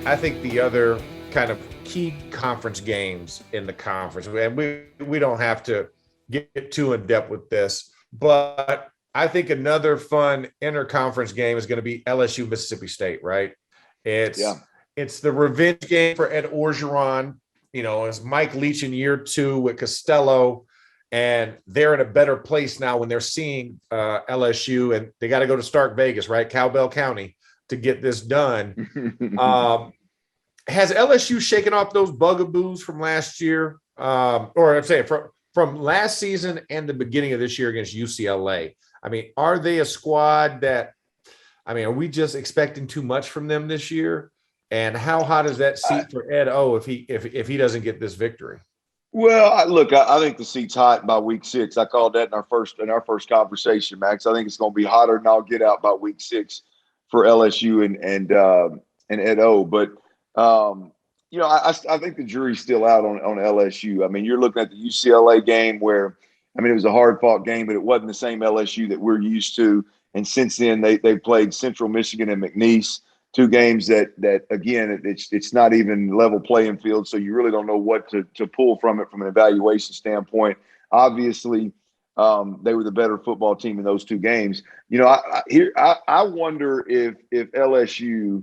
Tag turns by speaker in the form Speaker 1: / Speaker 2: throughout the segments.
Speaker 1: I think the other kind of key conference games in the conference, and we don't have to get too in depth with this, but I think another fun interconference game is going to be LSU Mississippi State, right?
Speaker 2: Yeah.
Speaker 1: It's the revenge game for Ed Orgeron. You know, it's Mike Leach in year 2 with Costello, and they're in a better place now when they're seeing LSU, and they got to go to Stark Vegas, right? Cowbell County to get this done. Has LSU shaken off those bugaboos from last year, or I'm saying from last season and the beginning of this year against UCLA? I mean, are they a squad that? I mean, are we just expecting too much from them this year? And how hot is that seat for Ed O if he doesn't get this victory?
Speaker 2: Well, I think the seat's hot by week 6. I called that in our first conversation, Max. I think it's going to be hotter than I'll get out by week 6 for LSU and Ed O. But I think the jury's still out on LSU. I mean, you're looking at the UCLA game where, I mean, it was a hard fought game, but it wasn't the same LSU that we're used to. And since then, they played Central Michigan and McNeese, 2 games that again, it's not even level playing field, so you really don't know what to pull from it from an evaluation standpoint. Obviously, they were the better football team in those 2 games. You know, I wonder if LSU,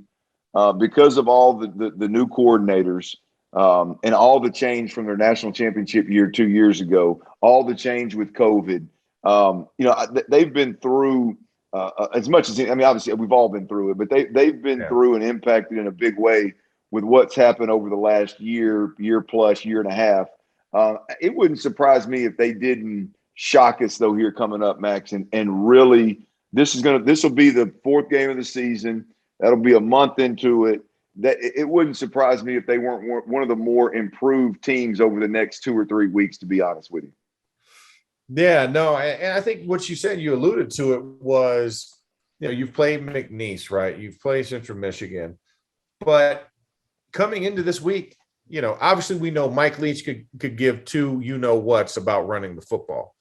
Speaker 2: because of all the new coordinators and all the change from their national championship year 2 years ago, all the change with COVID, they've been through. As much as, I mean, obviously we've all been through it, but they've been through and impacted in a big way with what's happened over the last year plus, year and a half. It wouldn't surprise me if they didn't shock us though here coming up, Max, and really this will be the 4th game of the season. That'll be a month into it. That it wouldn't surprise me if they weren't one of the more improved teams over the next 2 or 3 weeks, to be honest with you.
Speaker 1: Yeah, no, and I think what you said, you alluded to it, was, you know, you've played McNeese, right? You've played Central Michigan, but coming into this week, you know, obviously we know Mike Leach could give 2 you-know-whats about running the football,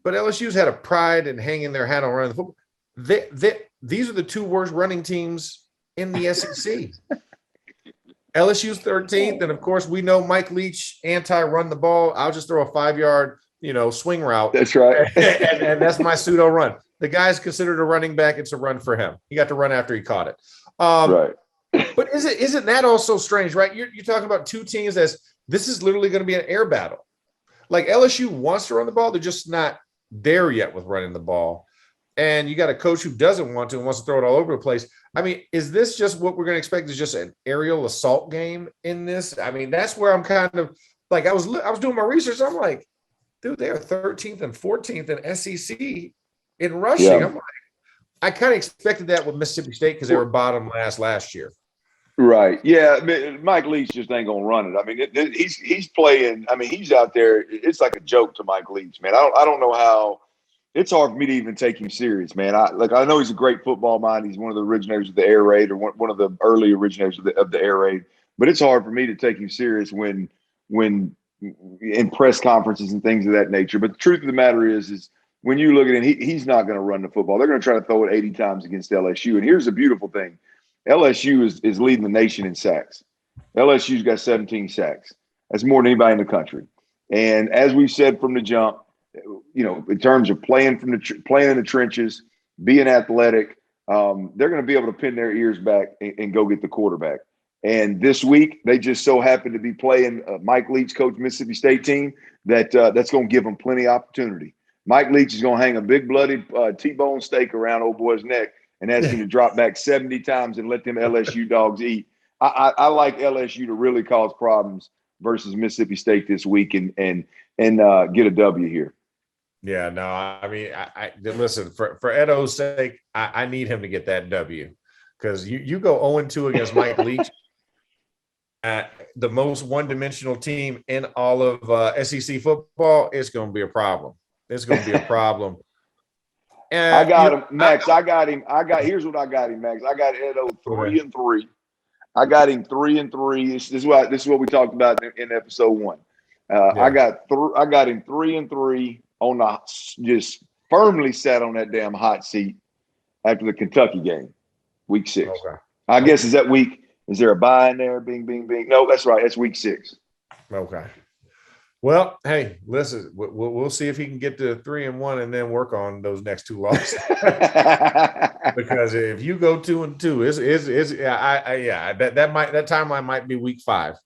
Speaker 1: but LSU's had a pride in hanging their hat on running the football. These are the 2 worst running teams in the SEC. LSU's 13th, and of course we know Mike Leach anti-run the ball. I'll just throw a 5-yard swing route.
Speaker 2: That's right.
Speaker 1: and that's my pseudo run. The guy's considered a running back. It's a run for him. He got to run after he caught it.
Speaker 2: Right.
Speaker 1: But isn't that also strange, right? You're talking about 2 teams this is literally going to be an air battle. Like LSU wants to run the ball. They're just not there yet with running the ball. And you got a coach who doesn't want to and wants to throw it all over the place. I mean, is this just what we're going to expect, is just an aerial assault game in this? I mean, that's where I'm kind of like, I was doing my research. I'm like, dude, they are 13th and 14th in SEC in rushing.
Speaker 2: Yeah.
Speaker 1: I'm like, I kind of expected that with Mississippi State because they were bottom last year.
Speaker 2: Right. Yeah. I mean, Mike Leach just ain't going to run it. I mean, he's playing. I mean, he's out there. It's like a joke to Mike Leach, man. I don't know how. It's hard for me to even take him serious, man. I know he's a great football mind. He's one of the originators of the air raid, or one of the early originators of the air raid. But it's hard for me to take him serious when in press conferences and things of that nature. But the truth of the matter is when you look at him, he's not going to run the football. They're going to try to throw it 80 times against LSU. And here's the beautiful thing. LSU is leading the nation in sacks. LSU's got 17 sacks. That's more than anybody in the country. And as we've said from the jump, you know, in terms of playing in the trenches, being athletic, they're going to be able to pin their ears back and go get the quarterback. And this week, they just so happen to be playing Mike Leach, coach Mississippi State team, that's going to give them plenty of opportunity. Mike Leach is going to hang a big bloody T-bone steak around old boy's neck and ask him to drop back 70 times and let them LSU dogs eat. I like LSU to really cause problems versus Mississippi State this week and get a W here.
Speaker 1: Yeah, no, I mean, I listen, for Ed O's sake, I need him to get that W, because you go 0-2 against Mike Leach, the most one-dimensional team in all of SEC football. It's going to be a problem. It's going to be a problem. And
Speaker 2: I got him, Max. Here's what I got him, Max. I got Ed O 3-3. I got him 3-3. This is what we talked about in episode 1. I got him 3-3 on the, just firmly sat on that damn hot seat after the Kentucky game, week 6.
Speaker 1: Okay.
Speaker 2: I guess is that week Is there a bye in there? Bing, bing, bing. No, that's right. That's week 6.
Speaker 1: Okay. Well, hey, listen, we'll see if he can get to 3-1 and then work on those next 2 losses. Because if you go 2-2, that timeline might be week 5.